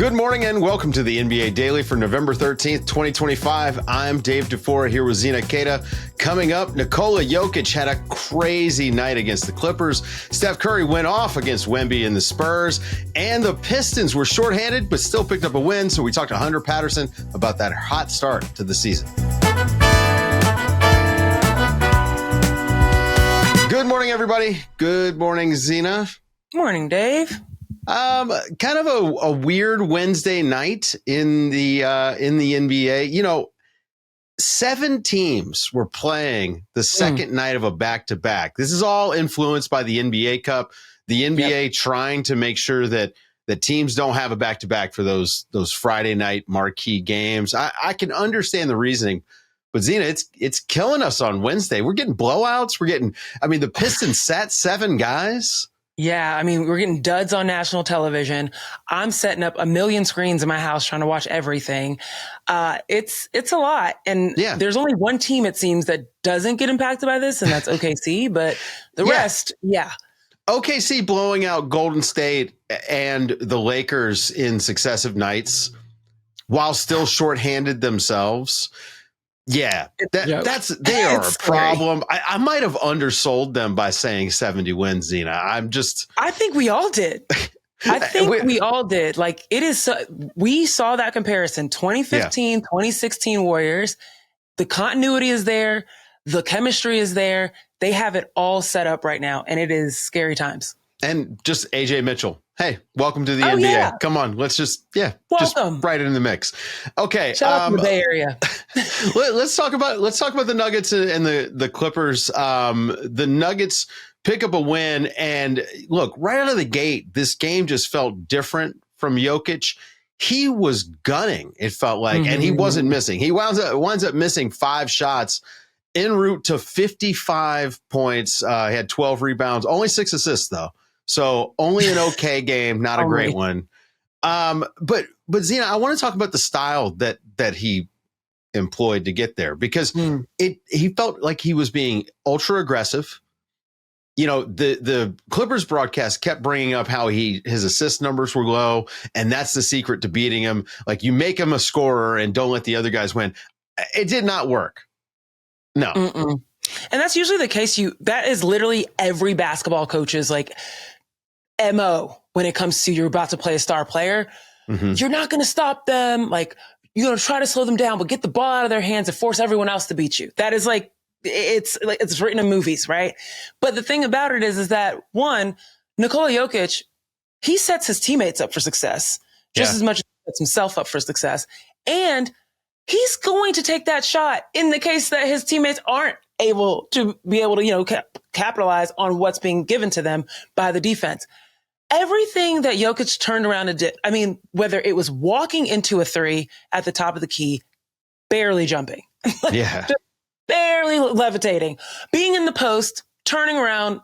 Good morning and welcome to the NBA Daily for November 13th, 2025. I'm Dave DuFour here with Zena Keita. Coming up, Nikola Jokić had a crazy night against the Clippers. Steph Curry went off against Wemby and the Spurs. And the Pistons were shorthanded but still picked up a win. So we talked to Hunter Patterson about that hot start to the season. Good morning, everybody. Good morning, Zena. Morning, Dave. Kind of a weird Wednesday night in the NBA. You know, 7 teams were playing the second night of a back-to-back. This is all influenced by the NBA Cup. The NBA trying to make sure that teams don't have a back-to-back for those Friday night marquee games. I can understand the reasoning, but Zena, it's killing us on Wednesday. We're getting blowouts. The Pistons sat 7 guys. Yeah, we're getting duds on national television. I'm setting up a million screens in my house trying to watch everything. It's a lot. And there's only one team, it seems, that doesn't get impacted by this, and that's OKC. But the rest, OKC blowing out Golden State and the Lakers in successive nights while still shorthanded themselves. Yeah, they are a problem. I might have undersold them by saying 70 wins, Zena. I think we all did. We all did. Like, it is, we saw that comparison, 2015, 2016 Warriors. The continuity is there. The chemistry is there. They have it all set up right now, and it is scary times. And just AJ Mitchell. Hey, welcome to the NBA. Yeah. Come on, let's just right in the mix. Okay, shout out to the Bay Area. let's talk about the Nuggets and the Clippers. The Nuggets pick up a win, and look, right out of the gate, this game just felt different from Jokic. He was gunning, it felt like, and he wasn't missing. He winds up missing 5 shots en route to 55 points. He had 12 rebounds, only 6 assists though. So only an okay game, not a great one. But Zena, I want to talk about the style that he employed to get there, because he felt like he was being ultra aggressive. You know, the Clippers broadcast kept bringing up how his assist numbers were low, and that's the secret to beating him. Like, you make him a scorer and don't let the other guys win. It did not work. No. And that's usually the case. That is literally every basketball coach's MO when it comes to you're about to play a star player. You're not going to stop them. Like, you're going to try to slow them down, but get the ball out of their hands and force everyone else to beat you. That is it's written in movies, right? But the thing about it is that, one, Nikola Jokić, he sets his teammates up for success just as much as he sets himself up for success. And he's going to take that shot in the case that his teammates aren't able to capitalize on what's being given to them by the defense. Everything that Jokic turned around and did, whether it was walking into a 3 at the top of the key, barely jumping, just barely levitating, being in the post, turning around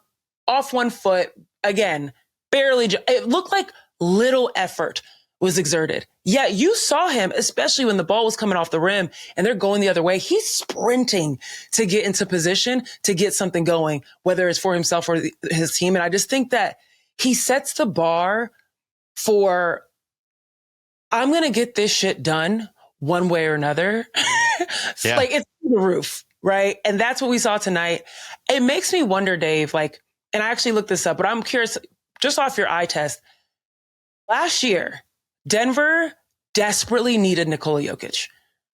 off 1 foot, again, barely. It looked like little effort was exerted. Yeah, you saw him, especially when the ball was coming off the rim and they're going the other way. He's sprinting to get into position, to get something going, whether it's for himself or his team. And I just think that he sets the bar for, I'm going to get this shit done one way or another. It's through the roof, right? And that's what we saw tonight. It makes me wonder, Dave, and I actually looked this up, but I'm curious, just off your eye test. Last year, Denver desperately needed Nikola Jokić.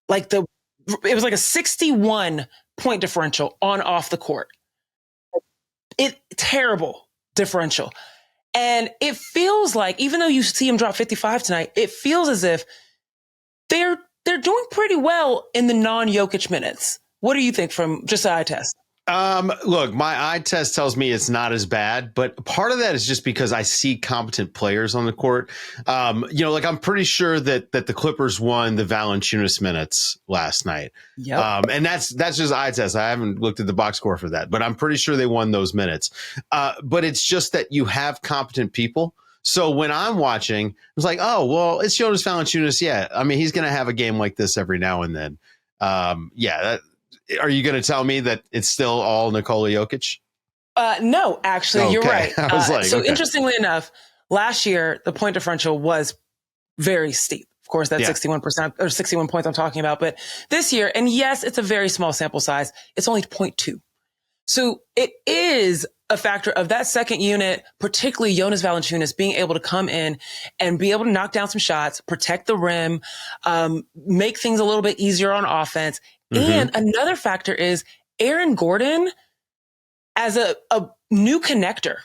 It was like a 61 point differential on off the court. Terrible differential. And it feels like, even though you see him drop 55 tonight, it feels as if they're doing pretty well in the non-Jokic minutes. What do you think from just the eye test? Look, my eye test tells me it's not as bad, but part of that is just because I see competent players on the court. I'm pretty sure that the Clippers won the Valanciunas minutes last night. Yep. And that's just eye test. I haven't looked at the box score for that, but I'm pretty sure they won those minutes. But it's just that you have competent people. So when I'm watching, it's like, oh, well, it's Jonas Valanciunas. Yeah. He's going to have a game like this every now and then. Are you going to tell me that it's still all Nikola Jokić? No, actually, you're right. I was Interestingly enough, last year, the point differential was very steep. Of course, that's 61% or 61 points I'm talking about. But this year, and yes, it's a very small sample size. It's only 0.2. So it is a factor of that second unit, particularly Jonas Valanciunas being able to come in and be able to knock down some shots, protect the rim, make things a little bit easier on offense. Mm-hmm. And another factor is Aaron Gordon as a new connector.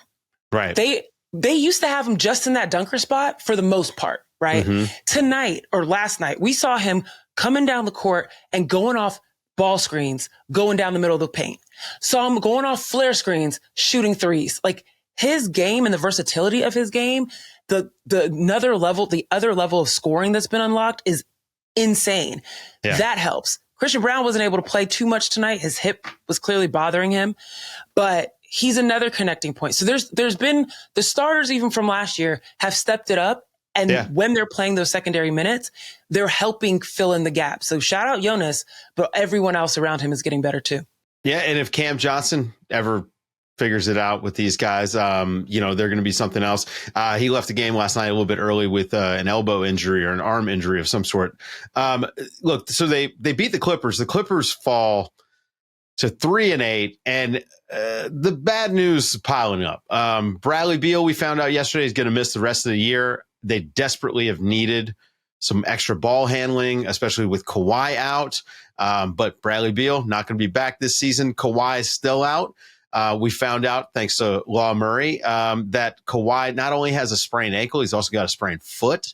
Right. They used to have him just in that dunker spot for the most part, right? Mm-hmm. Tonight or last night, we saw him coming down the court and going off ball screens, going down the middle of the paint. Saw him going off flare screens, shooting threes. Like his game and the versatility of his game, the other level of scoring that's been unlocked is insane. Yeah. That helps. Christian Brown wasn't able to play too much tonight. His hip was clearly bothering him, but he's another connecting point. So there's been the starters even from last year have stepped it up. And when they're playing those secondary minutes, they're helping fill in the gap. So shout out Jonas, but everyone else around him is getting better too. Yeah. And if Cam Johnson ever figures it out with these guys, they're going to be something else. He left the game last night a little bit early with an elbow injury or an arm injury of some sort. Look, so they beat the Clippers. The Clippers fall to 3-8, and the bad news is piling up. Bradley Beal, we found out yesterday, is going to miss the rest of the year. They desperately have needed some extra ball handling, especially with Kawhi out. But Bradley Beal not going to be back this season. Kawhi is still out. We found out, thanks to Law Murray, that Kawhi not only has a sprained ankle, he's also got a sprained foot.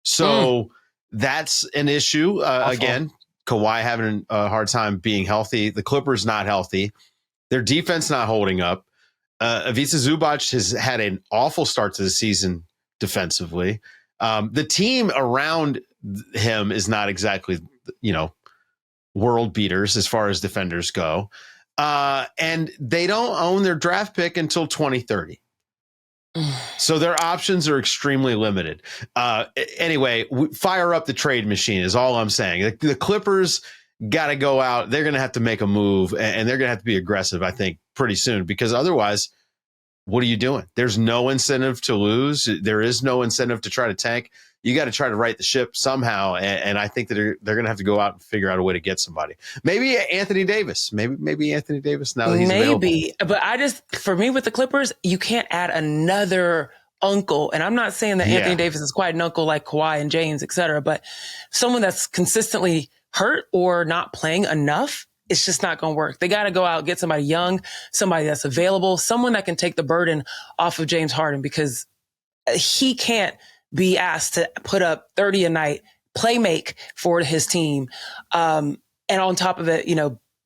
So that's an issue. Again, Kawhi having a hard time being healthy. The Clippers not healthy. Their defense not holding up. Ivica Zubac has had an awful start to the season defensively. The team around him is not exactly, world beaters as far as defenders go. And they don't own their draft pick until 2030. So their options are extremely limited. Anyway, fire up the trade machine is all I'm saying. The Clippers got to go out. They're going to have to make a move, and they're going to have to be aggressive, I think, pretty soon, because otherwise, what are you doing? There's no incentive to lose. There is no incentive to try to tank. You got to try to right the ship somehow. And I think that they're going to have to go out and figure out a way to get somebody. Maybe Anthony Davis. Maybe Anthony Davis now that he's available. But for me with the Clippers, you can't add another uncle. And I'm not saying that Anthony Davis is quite an uncle like Kawhi and James, et cetera, but someone that's consistently hurt or not playing enough, it's just not going to work. They got to go out, get somebody young, somebody that's available, someone that can take the burden off of James Harden, because he can't be asked to put up 30 a night, play make for his team. And on top of it,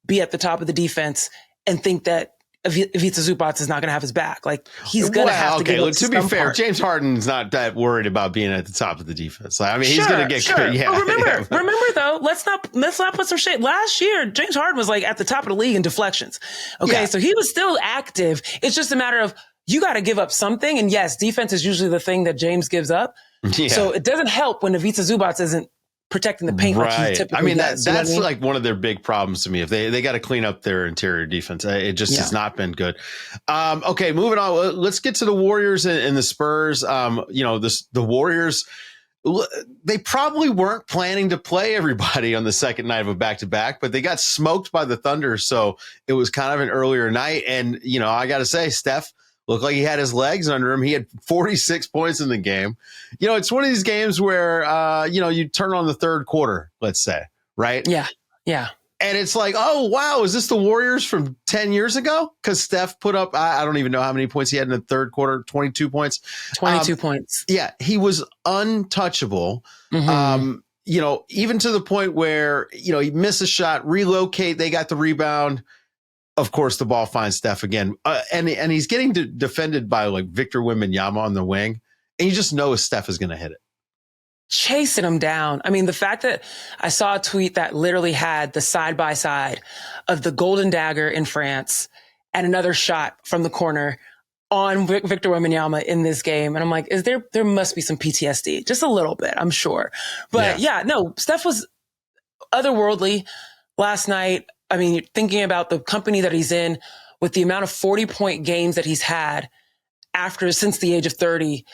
be at the top of the defense and think that Ivica Zubac is not going to have his back. Like he's going to have to get to be fair, part. James Harden's not that worried about being at the top of the defense. Like, I mean, he's going to get good. Yeah. Remember though, let's not put some shade. Last year, James Harden was like at the top of the league in deflections. Okay. So he was still active. It's just a matter of, you got to give up something. And yes, defense is usually the thing that James gives up. Yeah. So it doesn't help when Ivica Zubac isn't protecting the paint like he typically does. That's like one of their big problems to me. If they got to clean up their interior defense, it just has not been good. Okay, moving on. Let's get to the Warriors and the Spurs. The Warriors, they probably weren't planning to play everybody on the second night of a back-to-back, but they got smoked by the Thunder, so it was kind of an earlier night. And, I got to say, Steph looked like he had his legs under him. He had 46 points in the game. It's one of these games where, you turn on the third quarter, let's say, right? Yeah. Yeah. And it's like, oh, wow, is this the Warriors from 10 years ago? Because Steph put up, I don't even know how many points he had in the third quarter, 22 points. 22 points. Yeah, he was untouchable. Mm-hmm. Even to the point where, he missed a shot, relocate, they got the rebound. Of course, the ball finds Steph again. And he's getting defended by like Victor Wembanyama on the wing. And you just know Steph is going to hit it. Chasing him down. I mean, the fact that I saw a tweet that literally had the side by side of the golden dagger in France and another shot from the corner on Victor Wembanyama in this game. And I'm like, there must be some PTSD, just a little bit, I'm sure. But Steph was otherworldly last night. I mean, thinking about the company that he's in with the amount of 40-point games that he's had since the age of 30,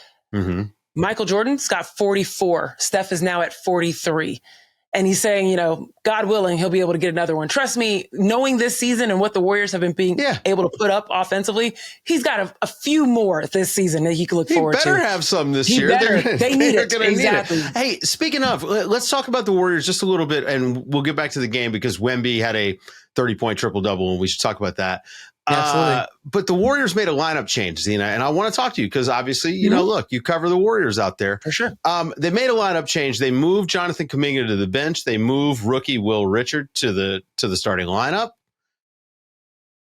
Michael Jordan's got 44. Steph is now at 43. And he's saying, God willing, he'll be able to get another one. Trust me, knowing this season and what the Warriors have been being able to put up offensively, he's got a few more this season that he can look forward to. He better have some this year. They need it. Exactly. Need it. Hey, speaking of, let's talk about the Warriors just a little bit, and we'll get back to the game because Wemby had a 30-point triple-double, and we should talk about that. Absolutely. But the Warriors made a lineup change, Zena, and I want to talk to you because obviously, look, you cover the Warriors out there. For sure. They made a lineup change. They moved Jonathan Kuminga to the bench. They moved rookie Will Richard to the starting lineup.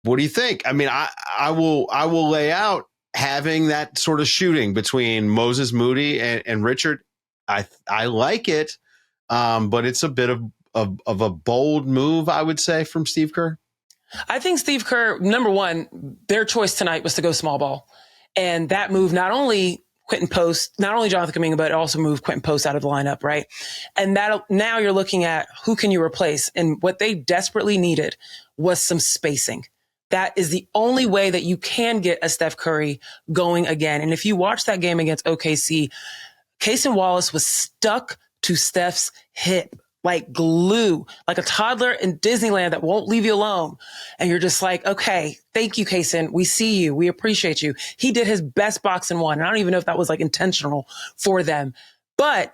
What do you think? I mean, I will lay out having that sort of shooting between Moses Moody and Richard. I like it, but it's a bit of a bold move, I would say, from Steve Kerr. I think Steve Kerr, number one, their choice tonight was to go small ball. And that move not only Jonathan Kuminga, but also moved Quentin Post out of the lineup, right? And now you're looking at who can you replace? And what they desperately needed was some spacing. That is the only way that you can get a Steph Curry going again. And if you watch that game against OKC, Cason Wallace was stuck to Steph's hip like glue, like a toddler in Disneyland that won't leave you alone. And you're just like, okay, thank you, Cason. We see you. We appreciate you. He did his best box and one. And I don't even know if that was like intentional for them. But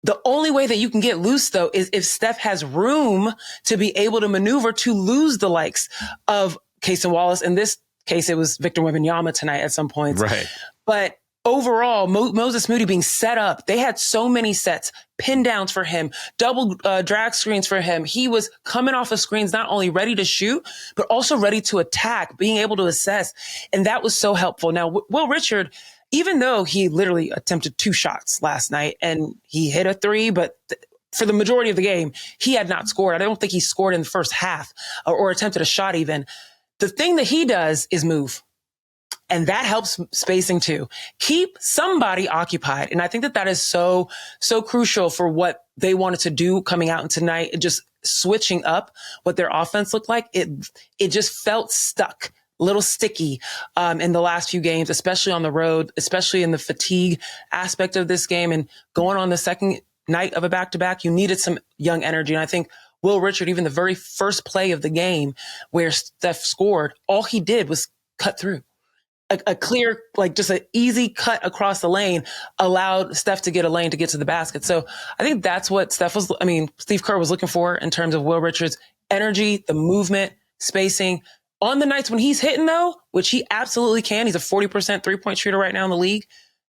the only way that you can get loose, though, is if Steph has room to be able to maneuver to lose the likes of Cason Wallace. In this case, it was Victor Wembanyama tonight at some points. Right. But overall, Moses Moody being set up, they had so many sets, pin downs for him, double drag screens for him. He was coming off of screens, not only ready to shoot, but also ready to attack, being able to assess. And that was so helpful. Now, Will Richard, even though he literally attempted 2 shots last night and he hit a 3, but for the majority of the game, he had not scored. I don't think he scored in the first half or attempted a shot even. The thing that he does is move. And that helps spacing too. Keep somebody occupied. And I think that is so crucial for what they wanted to do coming out tonight. Just switching up what their offense looked like. It just felt stuck, a little sticky in the last few games, especially on the road, especially in the fatigue aspect of this game. And going on the second night of a back-to-back, you needed some young energy. And I think Will Richard, even the very first play of the game where Steph scored, all he did was cut through. A clear, like just an easy cut across the lane allowed Steph to get a lane to get to the basket. So I think that's what Steve Kerr was looking for in terms of Will Richards' energy, the movement, spacing. On the nights when he's hitting though, which he absolutely can, he's a 40% 3-point shooter right now in the league.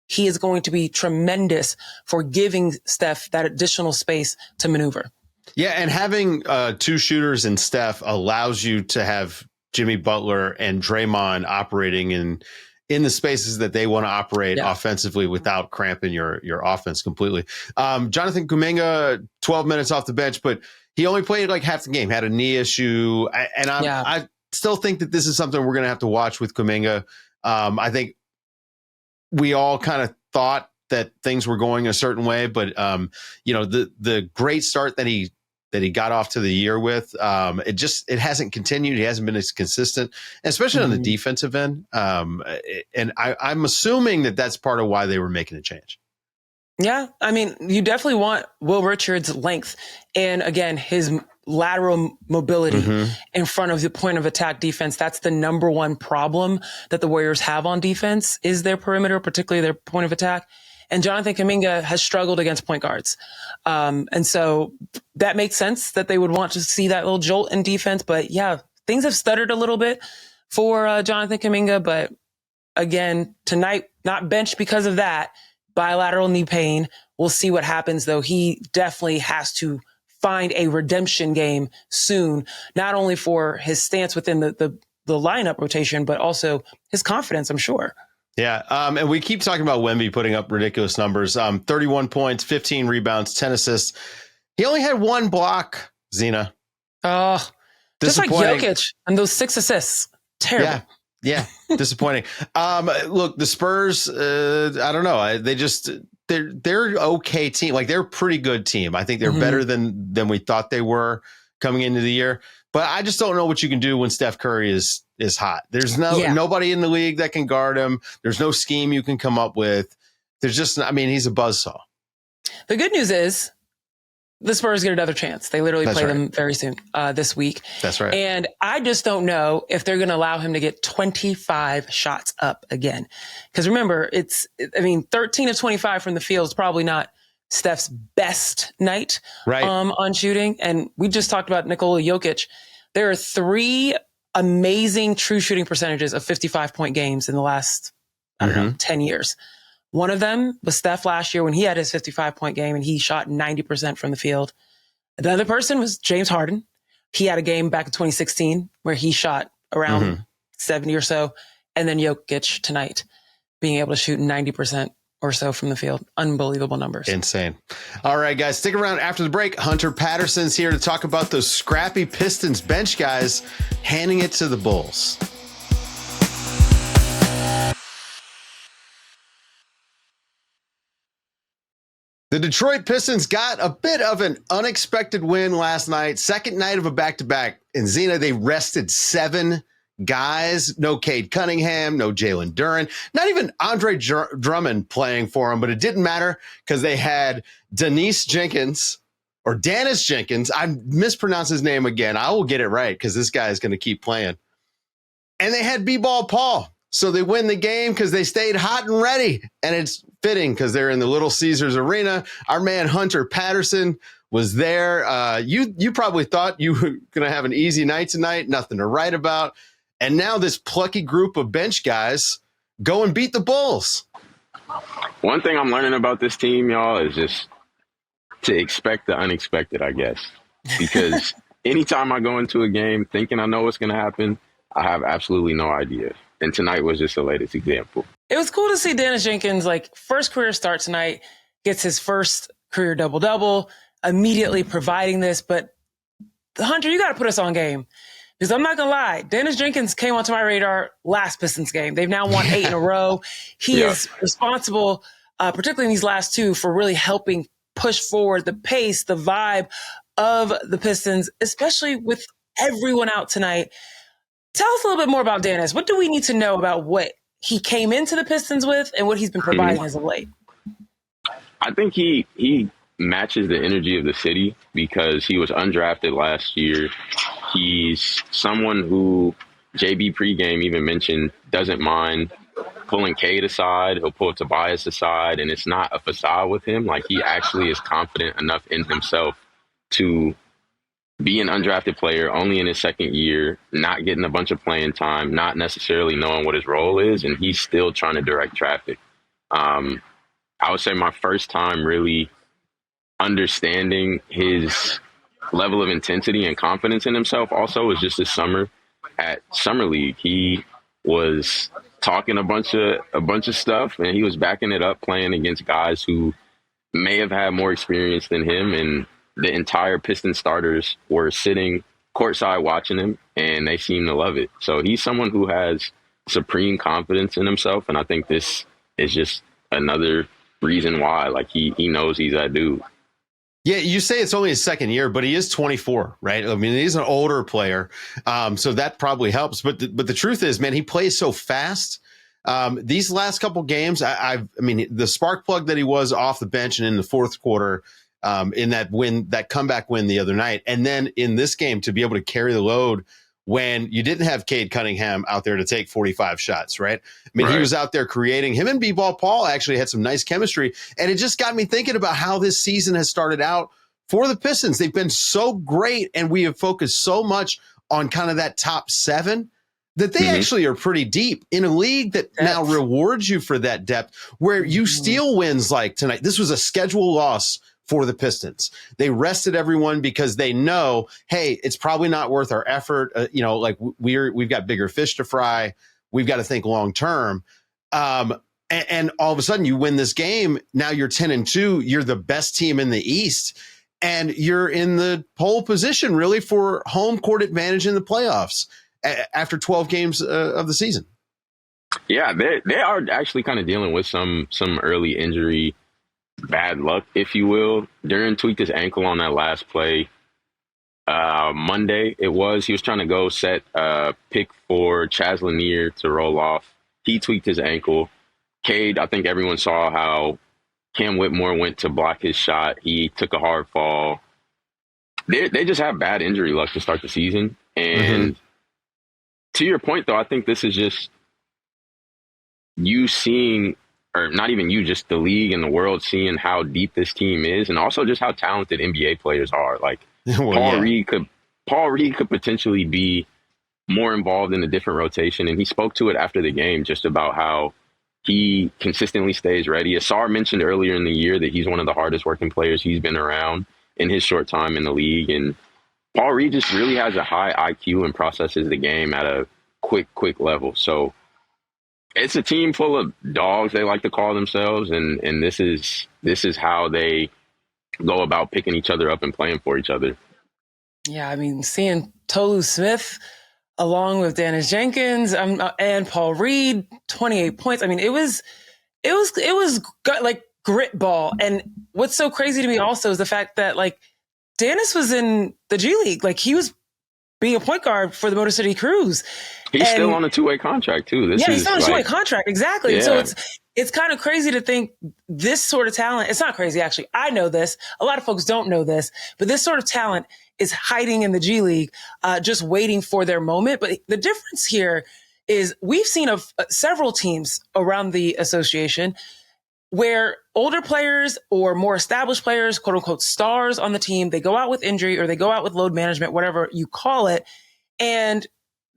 He is going to be tremendous for giving Steph that additional space to maneuver. Yeah. And having 2 shooters in Steph allows you to have Jimmy Butler and Draymond operating in the spaces that they want to operate offensively without cramping your offense completely. Jonathan Kuminga, 12 minutes off the bench, but he only played like half the game, had a knee issue. I still think that this is something we're going to have to watch with Kuminga. I think we all kind of thought that things were going a certain way, but the great start that he got off to the year with, it hasn't continued. He hasn't been as consistent, especially on the defensive end. And I'm assuming that that's part of why they were making a change. Yeah. I mean, you definitely want Will Richards' length and again, his lateral mobility in front of the point of attack defense. That's the number one problem that the Warriors have on defense is their perimeter, particularly their point of attack. And Jonathan Kuminga has struggled against point guards. And so that makes sense that they would want to see that little jolt in defense. But yeah, things have stuttered a little bit for Jonathan Kuminga. But again, tonight, not benched because of that. Bilateral knee pain. We'll see what happens, though. He definitely has to find a redemption game soon, not only for his stance within the lineup rotation, but also his confidence, I'm sure. Yeah. And we keep talking about Wemby putting up ridiculous numbers. 31 points, 15 rebounds, 10 assists. He only had 1 block, Zena. Oh, just like Jokic and those 6 assists. Terrible. Yeah. Disappointing. Look, the Spurs, I don't know. They're okay team. Like they're a pretty good team. I think they're better than we thought they were coming into the year. But I just don't know what you can do when Steph Curry is hot. There's nobody in the league that can guard him. There's no scheme you can come up with. There's just, I mean, he's a buzzsaw. The good news is the Spurs get another chance. They literally play them very soon this week. That's right. And I just don't know if they're going to allow him to get 25 shots up again. Because remember, 13 of 25 from the field is probably not Steph's best night on shooting. And we just talked about Nikola Jokic. There are 3 amazing true shooting percentages of 55-point games in the last, 10 years. One of them was Steph last year when he had his 55-point game and he shot 90% from the field. Another person was James Harden. He had a game back in 2016 where he shot around 70 or so. And then Jokic tonight being able to shoot 90% or so from the field. Unbelievable numbers. Insane. All right, guys, stick around after the break. Hunter Patterson's here to talk about those scrappy Pistons bench guys handing it to the Bulls. The Detroit Pistons got a bit of an unexpected win last night. Second night of a back-to-back. In Zena, they rested 7 guys. No Cade Cunningham, no Jalen Duren, not even Andre Drummond playing for them, but it didn't matter because they had Daniss Jenkins. I mispronounced his name again. I will get it right because this guy is going to keep playing. And they had B-Ball Paul. So they win the game because they stayed hot and ready. And it's fitting because they're in the Little Caesars Arena. Our man Hunter Patterson was there. You probably thought you were going to have an easy night tonight, nothing to write about. And now this plucky group of bench guys go and beat the Bulls. One thing I'm learning about this team, y'all, is just to expect the unexpected, I guess. Because anytime I go into a game thinking I know what's going to happen, I have absolutely no idea. And tonight was just the latest example. It was cool to see Daniss Jenkins, first career start tonight, gets his first career double-double, immediately providing this. But, Hunter, you got to put us on game. Because I'm not going to lie, Daniss Jenkins came onto my radar last Pistons game. They've now won 8 in a row. He is responsible, particularly in these last 2, for really helping push forward the pace, the vibe of the Pistons, especially with everyone out tonight. Tell us a little bit more about Daniss. What do we need to know about what he came into the Pistons with and what he's been providing as of late? I think he matches the energy of the city because he was undrafted last year. He's someone who JB pregame even mentioned doesn't mind pulling Cade aside. He'll pull Tobias aside, and it's not a facade with him. He actually is confident enough in himself to be an undrafted player only in his second year, not getting a bunch of playing time, not necessarily knowing what his role is, and he's still trying to direct traffic. I would say my first time really understanding his level of intensity and confidence in himself also was just this summer at Summer League. He was talking a bunch of stuff, and he was backing it up playing against guys who may have had more experience than him, and the entire Piston starters were sitting courtside watching him, and they seem to love it. So he's someone who has supreme confidence in himself, and I think this is just another reason why, he knows he's that dude. Yeah, you say it's only his second year, but he is 24, right? I mean, he's an older player, so that probably helps. But the truth is, man, he plays so fast. These last couple games, I mean, the spark plug that he was off the bench and in the fourth quarter, in that comeback win the other night. And then in this game to be able to carry the load when you didn't have Cade Cunningham out there to take 45 shots, right? I mean, He was out there creating. Him and B-Ball Paul actually had some nice chemistry. And it just got me thinking about how this season has started out for the Pistons. They've been so great, and we have focused so much on kind of that top 7 that they actually are pretty deep in a league that now rewards you for that depth, where you steal wins like tonight. This was a schedule loss for the Pistons. They rested everyone because they know, hey, it's probably not worth our effort. We've got bigger fish to fry. We've got to think long term. And all of a sudden you win this game. Now you're 10-2. You're the best team in the East, and you're in the pole position really for home court advantage in the playoffs after 12 games of the season. Yeah, they are actually kind of dealing with some early injury bad luck, if you will. Duren tweaked his ankle on that last play. Monday, he was trying to go set pick for Chaz Lanier to roll off. He tweaked his ankle. Cade, I think everyone saw how Cam Whitmore went to block his shot. He took a hard fall. They just have bad injury luck to start the season. And to your point, though, I think this is just you seeing, or not even you, just the league and the world seeing how deep this team is, and also just how talented NBA players are. Like Paul Reed could potentially be more involved in a different rotation, and he spoke to it after the game just about how he consistently stays ready. Asar mentioned earlier in the year that he's one of the hardest working players he's been around in his short time in the league. And Paul Reed just really has a high IQ and processes the game at a quick level. So it's a team full of dogs, they like to call themselves. And this is how they go about picking each other up and playing for each other. Yeah, I mean, seeing Tolu Smith along with Daniss Jenkins and Paul Reed, 28 points. I mean, it was like grit ball. And what's so crazy to me also is the fact that like Daniss was in the G League. Like he was being a point guard for the Motor City Cruise. He's still on a 2-way contract too. He's still on a 2-way contract. Exactly. Yeah. So it's kind of crazy to think this sort of talent, it's not crazy actually. I know this. A lot of folks don't know this, but this sort of talent is hiding in the G League, just waiting for their moment. But the difference here is we've seen several teams around the association where older players or more established players, quote unquote, stars on the team, they go out with injury or they go out with load management, whatever you call it. And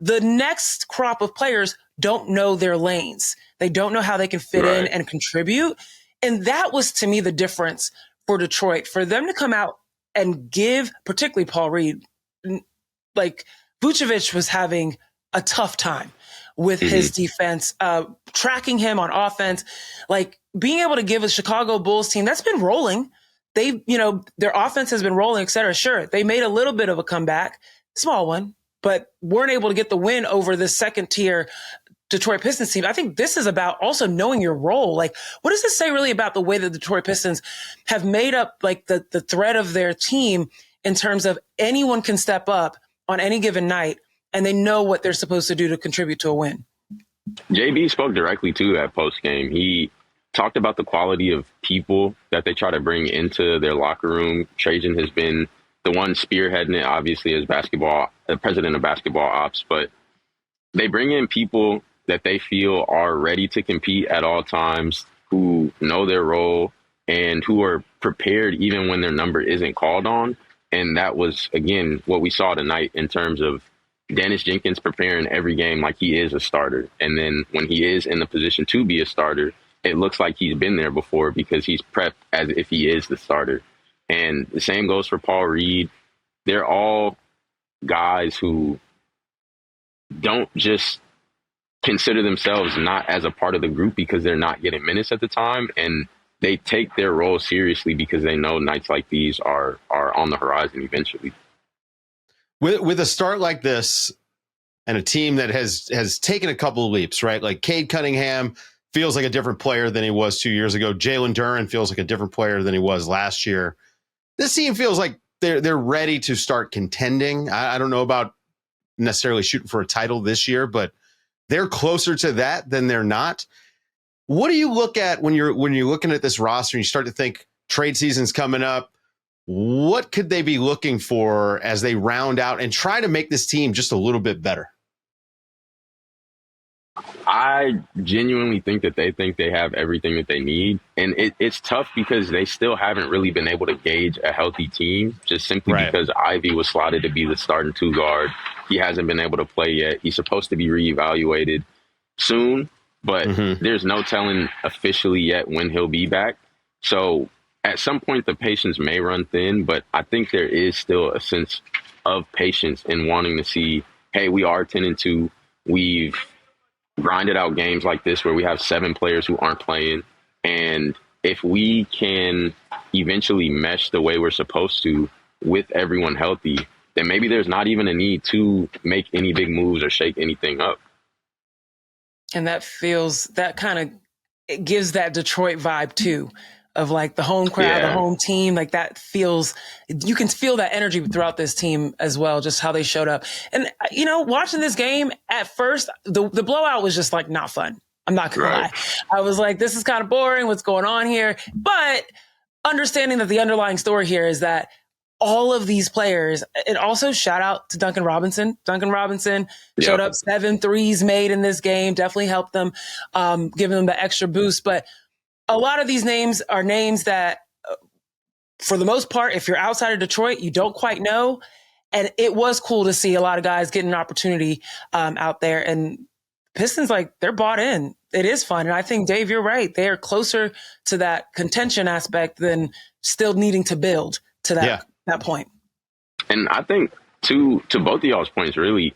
the next crop of players don't know their lanes. They don't know how they can fit in and contribute. And that was, to me, the difference for Detroit, for them to come out and give, particularly Paul Reed, like Vucevic was having a tough time with his defense, tracking him on offense, like being able to give a Chicago Bulls team that's been rolling. They, their offense has been rolling, et cetera. Sure, they made a little bit of a comeback, small one, but weren't able to get the win over the second tier Detroit Pistons team. I think this is about also knowing your role. Like, what does this say really about the way that the Detroit Pistons have made up like the thread of their team in terms of anyone can step up on any given night and they know what they're supposed to do to contribute to a win? JB spoke directly too at post game. He talked about the quality of people that they try to bring into their locker room. Trajan has been the one spearheading it, obviously, as the president of basketball ops, but they bring in people that they feel are ready to compete at all times, who know their role and who are prepared even when their number isn't called on. And that was, again, what we saw tonight in terms of Daniss Jenkins preparing every game like he is a starter. And then when he is in the position to be a starter, it looks like he's been there before because he's prepped as if he is the starter. And the same goes for Paul Reed. They're all guys who don't just consider themselves not as a part of the group because they're not getting minutes at the time. And they take their role seriously because they know nights like these are on the horizon eventually. With a start like this and a team that has taken a couple of leaps, right? Like Cade Cunningham feels like a different player than he was 2 years ago. Jalen Duren feels like a different player than he was last year. This team feels like they're ready to start contending. I don't know about necessarily shooting for a title this year, but they're closer to that than they're not. What do you look at when you're looking at this roster and you start to think trade season's coming up? What could they be looking for as they round out and try to make this team just a little bit better? I genuinely think that they think they have everything that they need. And it's tough because they still haven't really been able to gauge a healthy team, just simply because Ivy was slotted to be the starting two guard. He hasn't been able to play yet. He's supposed to be reevaluated soon, but there's no telling officially yet when he'll be back. So at some point, the patience may run thin, but I think there is still a sense of patience in wanting to see, hey, we are 10-2. We've grinded out games like this where we have 7 players who aren't playing. And if we can eventually mesh the way we're supposed to with everyone healthy, then maybe there's not even a need to make any big moves or shake anything up. And that kind of, it gives that Detroit vibe too, of like the home crowd, the home team, like that feels, you can feel that energy throughout this team as well, just how they showed up. And, watching this game at first, the blowout was just like not fun. I'm not going to lie. I was like, this is kind of boring. What's going on here? But understanding that the underlying story here is that all of these players, and also shout out to Duncan Robinson. Duncan Robinson showed up 7 threes made in this game, definitely helped them, giving them the extra boost. But a lot of these names are names that, for the most part, if you're outside of Detroit, you don't quite know. And it was cool to see a lot of guys getting an opportunity out there. And Pistons, like, they're bought in. It is fun. And I think, Dave, you're right. They are closer to that contention aspect than still needing to build to that point. And I think, to both of y'all's points, really,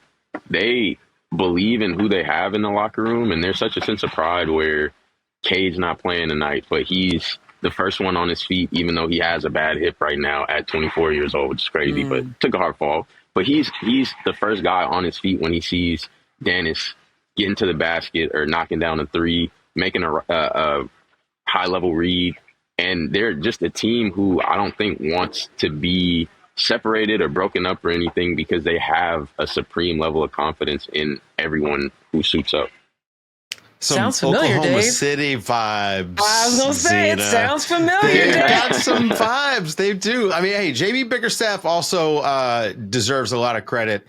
they believe in who they have in the locker room. And there's such a sense of pride where Cade's not playing tonight, but he's the first one on his feet, even though he has a bad hip right now at 24 years old, which is crazy, but took a hard fall. But he's the first guy on his feet when he sees Daniss getting to the basket or knocking down a three, making a high-level read. And they're just a team who I don't think wants to be separated or broken up or anything, because they have a supreme level of confidence in everyone who suits up. Some sounds familiar, Oklahoma Dave. City vibes. I was going to say, Zena. it sounds familiar, They've Dave. got some vibes. They do. I mean, hey, JB Bickerstaff also deserves a lot of credit.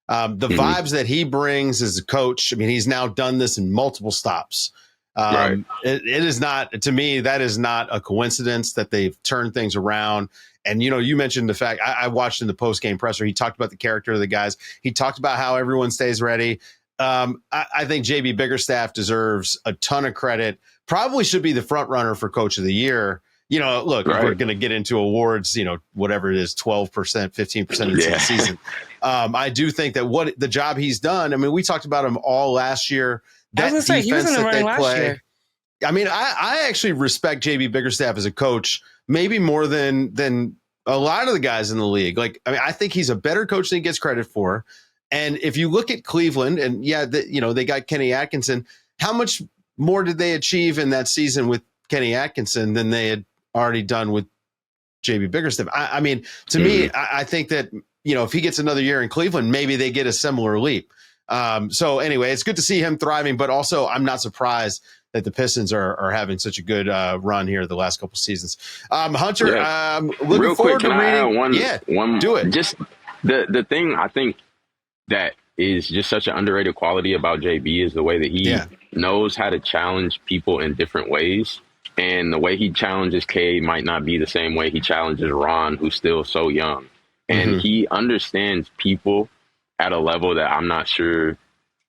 The vibes that he brings as a coach, I mean, he's now done this in multiple stops. It is not, to me, that is not a coincidence that they've turned things around. And, you know, you mentioned the fact, I watched in the post-game presser, he talked about the character of the guys. He talked about how everyone stays ready. I think JB Bickerstaff deserves a ton of credit. Probably should be the front runner for Coach of the Year. You know, look, if we're going to get into awards, you know, whatever it is, 12%, 15% of the season. I do think that what the job he's done, I mean, we talked about him all last year. That defense he was in the that they running play. last year. I mean, I actually respect JB Bickerstaff as a coach, maybe more than a lot of the guys in the league. Like, I mean, I think he's a better coach than he gets credit for. And if you look at Cleveland, and they got Kenny Atkinson, how much more did they achieve in that season with Kenny Atkinson than they had already done with JB Bickerstaff? I mean, to me, I think that, you know, if he gets another year in Cleveland, maybe they get a similar leap. So anyway, it's good to see him thriving, but also I'm not surprised that the Pistons are having such a good run here the last couple seasons. Hunter, looking real forward quick, to reading. One, do it. Just the thing I think that is just such an underrated quality about JB is the way that he knows how to challenge people in different ways. And the way he challenges Cade might not be the same way he challenges Ron, who's still so young. And he understands people at a level that I'm not sure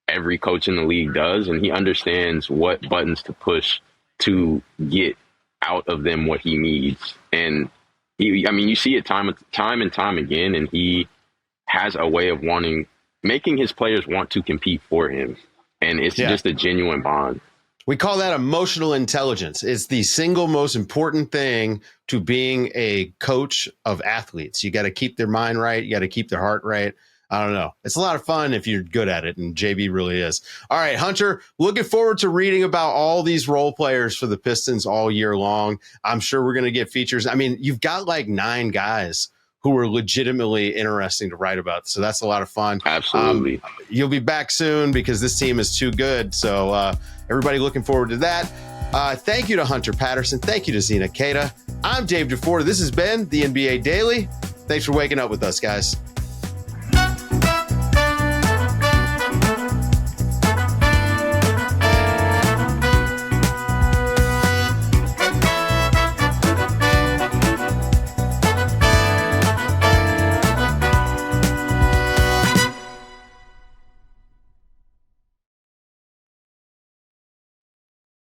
every coach in the league does. And he understands what buttons to push to get out of them what he needs. And you see it time and time again. And he has a way of making his players want to compete for him. And it's just a genuine bond. We call that emotional intelligence. It's the single most important thing to being a coach of athletes. You got to keep their mind right. You got to keep their heart right. I don't know. It's a lot of fun if you're good at it, and JB really is. All right, Hunter, looking forward to reading about all these role players for the Pistons all year long. I'm sure we're going to get features. I mean, you've got like 9 guys who are legitimately interesting to write about. So that's a lot of fun. Absolutely. You'll be back soon because this team is too good. So everybody looking forward to that. Thank you to Hunter Patterson. Thank you to Zena Keita. I'm Dave DuFour. This has been the NBA Daily. Thanks for waking up with us, guys.